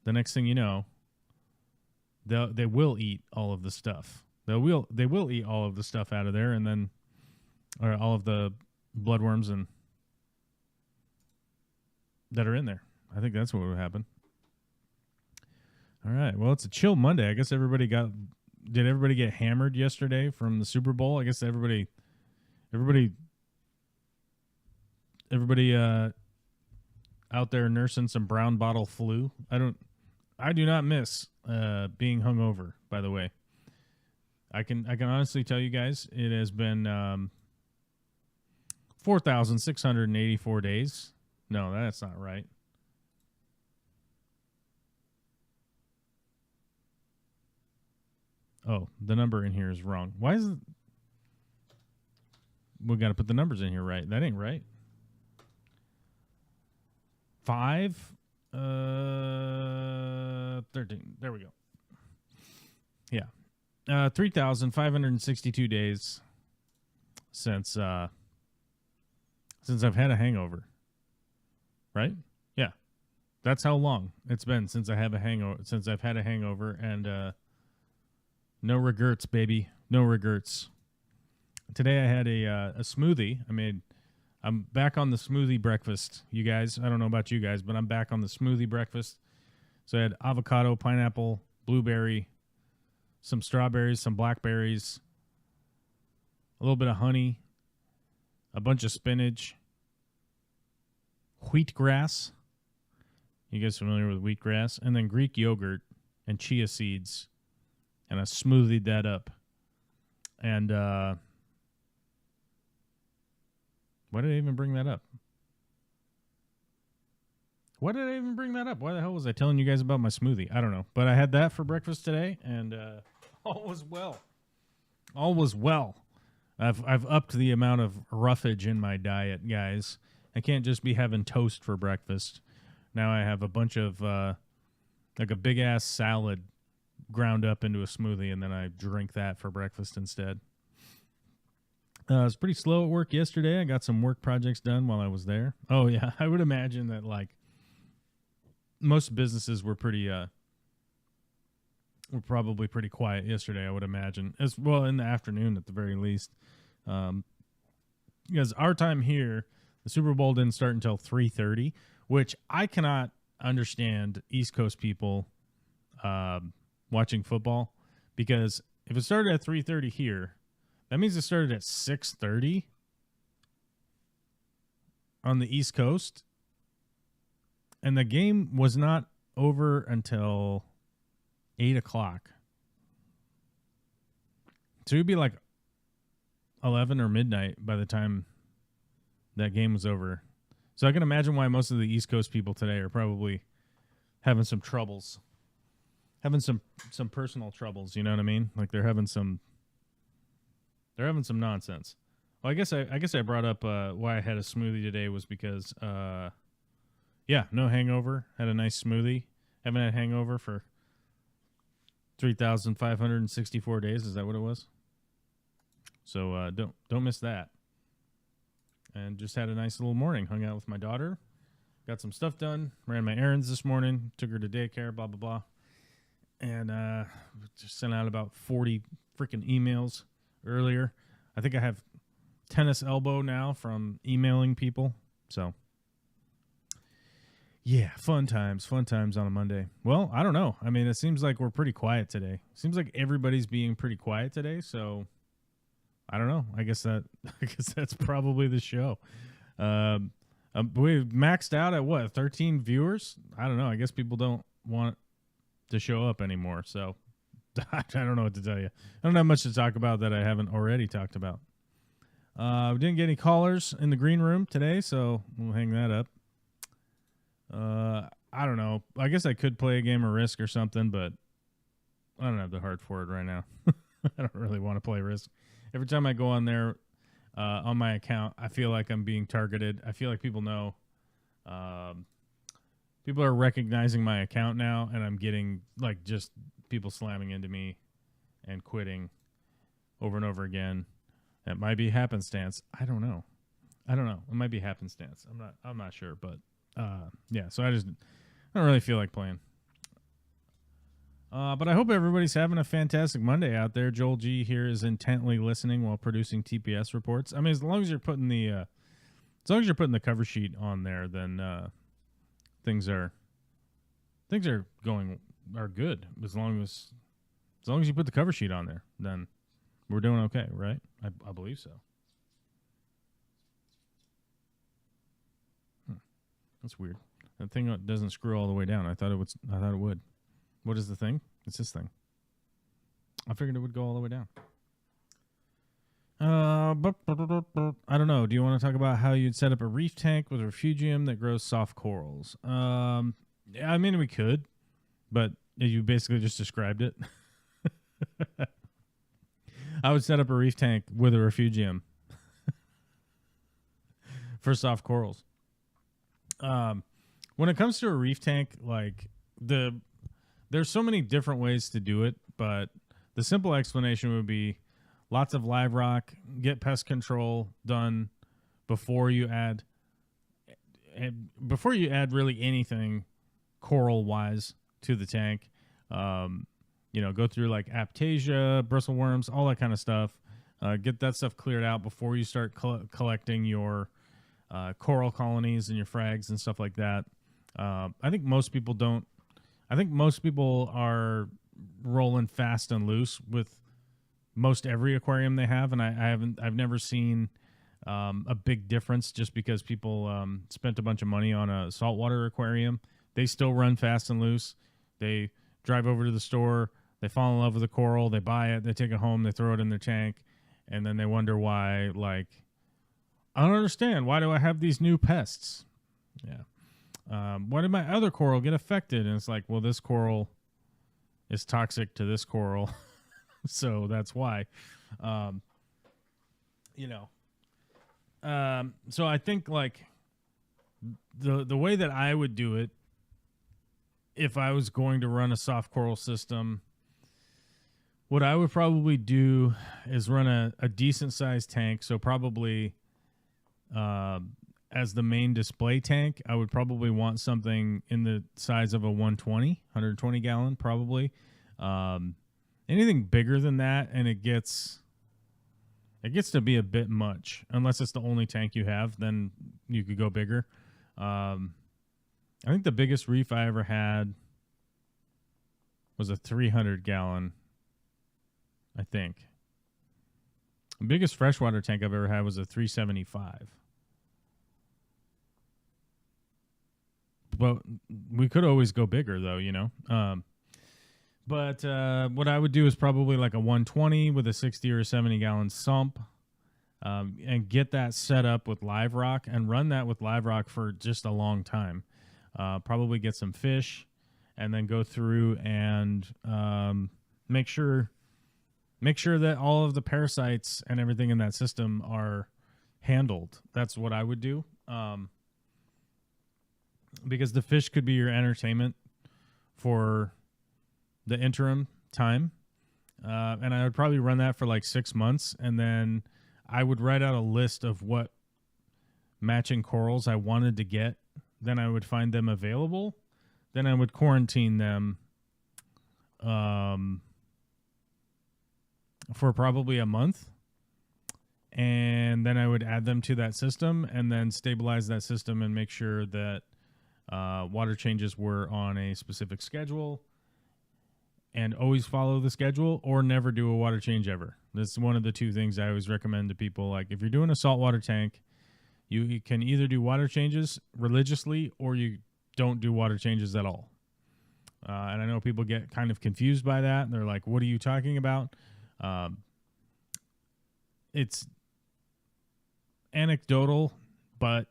the next thing you know, they will eat all of the stuff. They will eat all of the stuff out of there, and then or all of the bloodworms and that are in there. I think that's what would happen. All right. Well, it's a chill Monday. I guess did everybody get hammered yesterday from the Super Bowl? I guess everybody out there nursing some brown bottle flu. I do not miss being hungover, by the way. I can honestly tell you guys it has been 4,684 days. No, that's not right. Oh, the number in here is wrong. Why is it? We got to put the numbers in here right. That ain't right. 13. There we go. Yeah. 3,562 days since I've had a hangover. Right? Yeah. That's how long it's been since I've had a hangover, and no regrets, baby. No regrets. Today I had a smoothie. I'm back on the smoothie breakfast, you guys. I don't know about you guys, but I'm back on the smoothie breakfast. So I had avocado, pineapple, blueberry, some strawberries, some blackberries, a little bit of honey, a bunch of spinach, wheatgrass. You guys familiar with wheatgrass? And then Greek yogurt and chia seeds. And I smoothied that up. And why did I even bring that up? Why did I even bring that up? Why the hell was I telling you guys about my smoothie? I don't know. But I had that for breakfast today, and all was well. All was well. I've upped the amount of roughage in my diet, guys. I can't just be having toast for breakfast. Now I have a bunch of, like a big-ass salad ground up into a smoothie, and then I drink that for breakfast instead. I was pretty slow at work yesterday. I got some work projects done while I was there. Oh, yeah. I would imagine that, like, most businesses were probably pretty quiet yesterday, I would imagine. As well, in the afternoon at the very least. Because our time here, the Super Bowl didn't start until 3:30, which I cannot understand East Coast people watching football, because if it started at 3:30 here, that means it started at 6:30 on the East Coast, and the game was not over until 8 o'clock. So it would be like 11 or midnight by the time that game was over. So I can imagine why most of the East Coast people today are probably having some troubles. Having some personal troubles, you know what I mean? Like they're having some nonsense. Well, I guess I brought up why I had a smoothie today was because no hangover. Had a nice smoothie. Haven't had hangover for 3,564 days. Is that what it was? So don't miss that. And just had a nice little morning. Hung out with my daughter. Got some stuff done. Ran my errands this morning. Took her to daycare. Blah blah blah. And just sent out about 40 freaking emails earlier. I think I have tennis elbow now from emailing people. So, Yeah, fun times on a Monday. Well, I don't know. I mean, it seems like we're pretty quiet today. Seems like everybody's being pretty quiet today, so I don't know. I guess that's probably the show. We maxed out at what, 13 viewers? I don't know. I guess people don't want to show up anymore, so I don't know what to tell you. I don't have much to talk about that I haven't already talked about. We didn't get any callers in the green room today, so we'll hang that up. I don't know. I guess I could play a game of Risk or something, but I don't have the heart for it right now. I don't really want to play Risk. Every time I go on there on my account, I feel like I'm being targeted. I feel like people know. People are recognizing my account now, and I'm getting like just people slamming into me and quitting over and over again. It might be happenstance. I don't know. It might be happenstance. I'm not sure, but yeah. So I don't really feel like playing. But I hope everybody's having a fantastic Monday out there. Joel G here is intently listening while producing TPS reports. I mean, as long as you're putting the cover sheet on there, then things are good. As long as you put the cover sheet on there, then we're doing okay, right? I believe so. That's weird. That thing doesn't screw all the way down. I thought it would. What is the thing? It's this thing. I figured it would go all the way down. I don't know. Do you want to talk about how you'd set up a reef tank with a refugium that grows soft corals? Yeah, I mean, we could, but you basically just described it. I would set up a reef tank with a refugium for soft corals. When it comes to a reef tank, like there's so many different ways to do it, but the simple explanation would be lots of live rock, get pest control done before you add really anything coral wise to the tank. Go through like aptasia, bristleworms, all that kind of stuff. Get that stuff cleared out before you start collecting your coral colonies and your frags and stuff like that. I think most people are rolling fast and loose with most every aquarium they have, and I've never seen a big difference just because people spent a bunch of money on a saltwater aquarium. They still run fast and loose. They drive over to the store, they fall in love with the coral, they buy it, they take it home, they throw it in their tank, and then they wonder why, like, I don't understand. Why do I have these new pests? Yeah. Why did my other coral get affected? And it's like, well, this coral is toxic to this coral. So that's why. So I think like the way that I would do it if I was going to run a soft coral system, what I would probably do is run a decent sized tank. So probably as the main display tank, I would probably want something in the size of a 120 gallon, probably. Anything bigger than that, and it gets to be a bit much. Unless it's the only tank you have, then you could go bigger. I think the biggest reef I ever had was a 300 gallon, I think. The biggest freshwater tank I've ever had was a 375. But we could always go bigger, though, you know. But what I would do is probably like a 120 with a 60 or 70 gallon sump, and get that set up with live rock and run that with live rock for just a long time. Probably get some fish, and then go through and make sure that all of the parasites and everything in that system are handled. That's what I would do. Because the fish could be your entertainment for the interim time. And I would probably run that for like 6 months. And then I would write out a list of what matching corals I wanted to get. Then I would find them available. Then I would quarantine them for probably a month. And then I would add them to that system and then stabilize that system and make sure that Water changes were on a specific schedule, and always follow the schedule, or never do a water change ever. That's one of the two things I always recommend to people. Like if you're doing a saltwater tank, you can either do water changes religiously, or you don't do water changes at all. And I know people get kind of confused by that. They're like, what are you talking about? It's anecdotal, but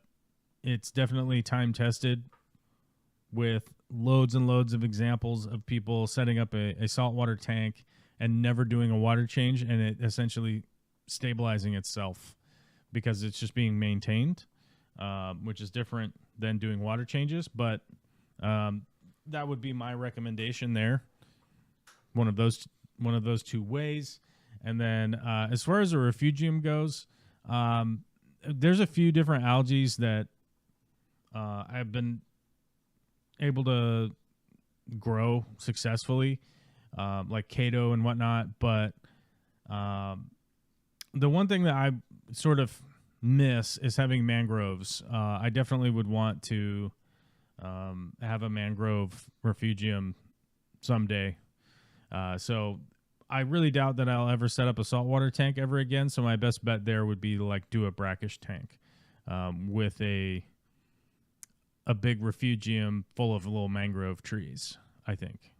it's definitely time tested with loads and loads of examples of people setting up a saltwater tank and never doing a water change, and it essentially stabilizing itself because it's just being maintained, which is different than doing water changes. But that would be my recommendation there. One of those two ways. And then as far as a refugium goes, there's a few different algae that I've been able to grow successfully, like Cato and whatnot. But the one thing that I sort of miss is having mangroves. I definitely would want to have a mangrove refugium someday. So I really doubt that I'll ever set up a saltwater tank ever again. So my best bet there would be to like do a brackish tank with a big refugium full of little mangrove trees, I think.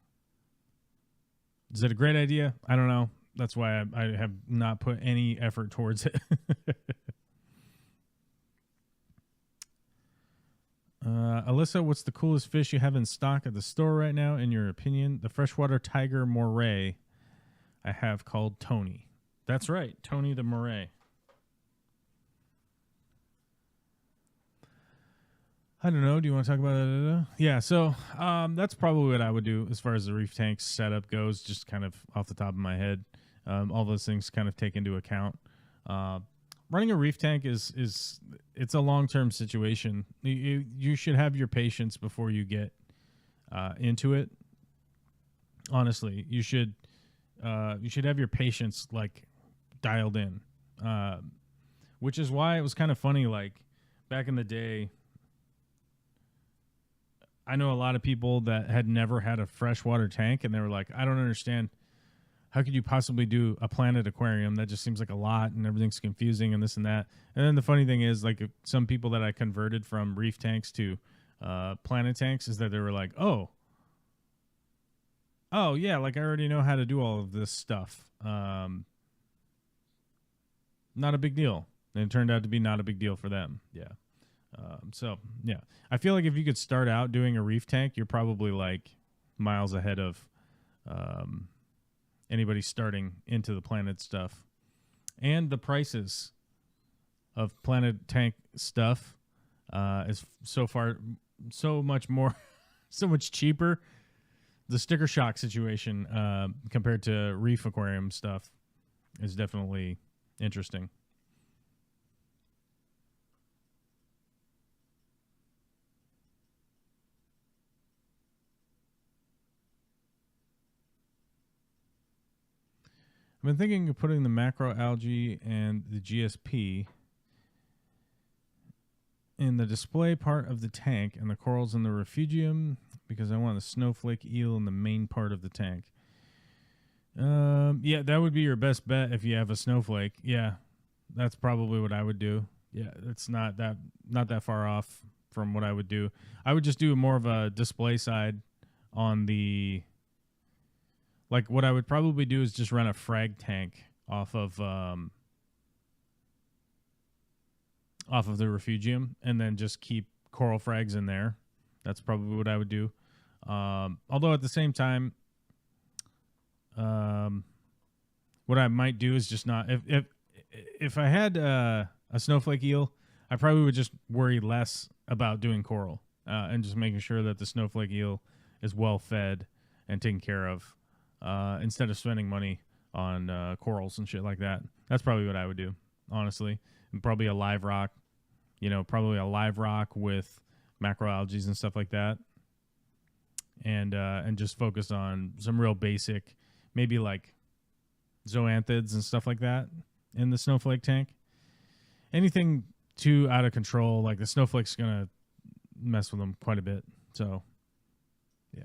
Is it a great idea? I don't know. That's why I have not put any effort towards it. Alyssa, what's the coolest fish you have in stock at the store right now, in your opinion? The freshwater tiger moray I have called Tony. That's right, Tony the moray. I don't know. Do you want to talk about it? Yeah, so that's probably what I would do as far as the reef tank setup goes, just kind of off the top of my head. All those things kind of take into account. Running a reef tank is it's a long-term situation. You should have your patience before you get into it. Honestly, you should have your patience like dialed in, which is why it was kind of funny. Like back in the day, I know a lot of people that had never had a freshwater tank, and they were like, I don't understand. How could you possibly do a planet aquarium? That just seems like a lot, and everything's confusing and this and that. And then the funny thing is, like, some people that I converted from reef tanks to planet tanks is that they were like, oh, yeah, like I already know how to do all of this stuff. Not a big deal. And it turned out to be not a big deal for them. Yeah. So, yeah. I feel like if you could start out doing a reef tank, you're probably like miles ahead of anybody starting into the planet stuff. And the prices of planet tank stuff is so much more, so much cheaper. The sticker shock situation compared to reef aquarium stuff is definitely interesting. I've been thinking of putting the macroalgae and the GSP in the display part of the tank and the corals in the refugium because I want the snowflake eel in the main part of the tank. Yeah, that would be your best bet if you have a snowflake. Yeah, that's probably what I would do. Yeah, it's not that far off from what I would do. I would just do more of a display side on the... Like, what I would probably do is just run a frag tank off of the refugium and then just keep coral frags in there. That's probably what I would do. Although at the same time, what I might do is just not... If I had a snowflake eel, I probably would just worry less about doing coral and just making sure that the snowflake eel is well fed and taken care of. Instead of spending money on corals and shit like that. That's probably what I would do, honestly. And probably a live rock, probably a live rock with macroalgae and stuff like that. And just focus on some real basic, maybe like zoanthids and stuff like that in the snowflake tank. Anything too out of control, like the snowflake's going to mess with them quite a bit. So, yeah.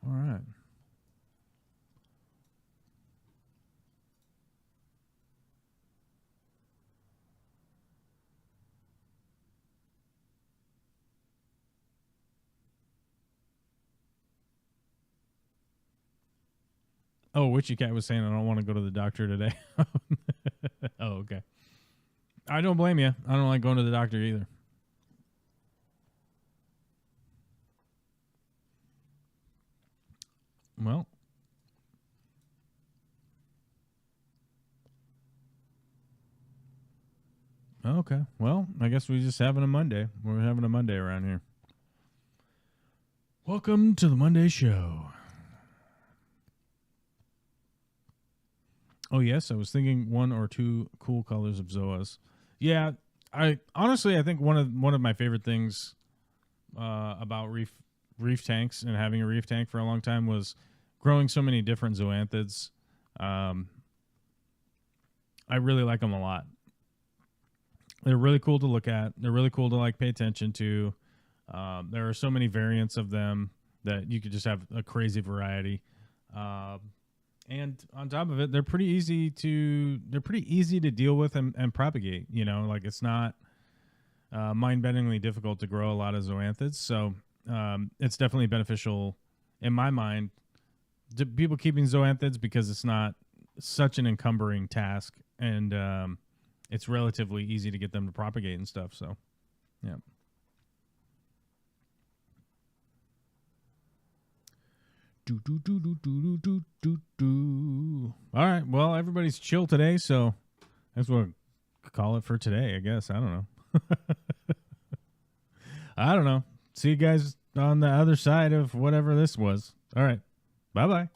All right. Oh, Witchy Cat was saying I don't want to go to the doctor today. Oh, okay. I don't blame you. I don't like going to the doctor either. Well, okay. Well, I guess we're just having a Monday. We're having a Monday around here. Welcome to the Monday show. Oh, yes, I was thinking 1 or 2 cool colors of Zoas. Yeah, I think one of my favorite things about reef tanks and having a reef tank for a long time was growing so many different zoanthids. I really like them a lot. They're really cool to look at. They're really cool to like pay attention to. There are so many variants of them that you could just have a crazy variety. And on top of it, they're pretty easy to deal with and propagate. You know, like it's not mind-bendingly difficult to grow a lot of zoanthids. So it's definitely beneficial in my mind to people keeping zoanthids because it's not such an encumbering task and it's relatively easy to get them to propagate and stuff. So, yeah. All right. Well, everybody's chill today, so that's what we'll call it for today, I guess. I don't know. I don't know. See you guys on the other side of whatever this was. All right. Bye-bye.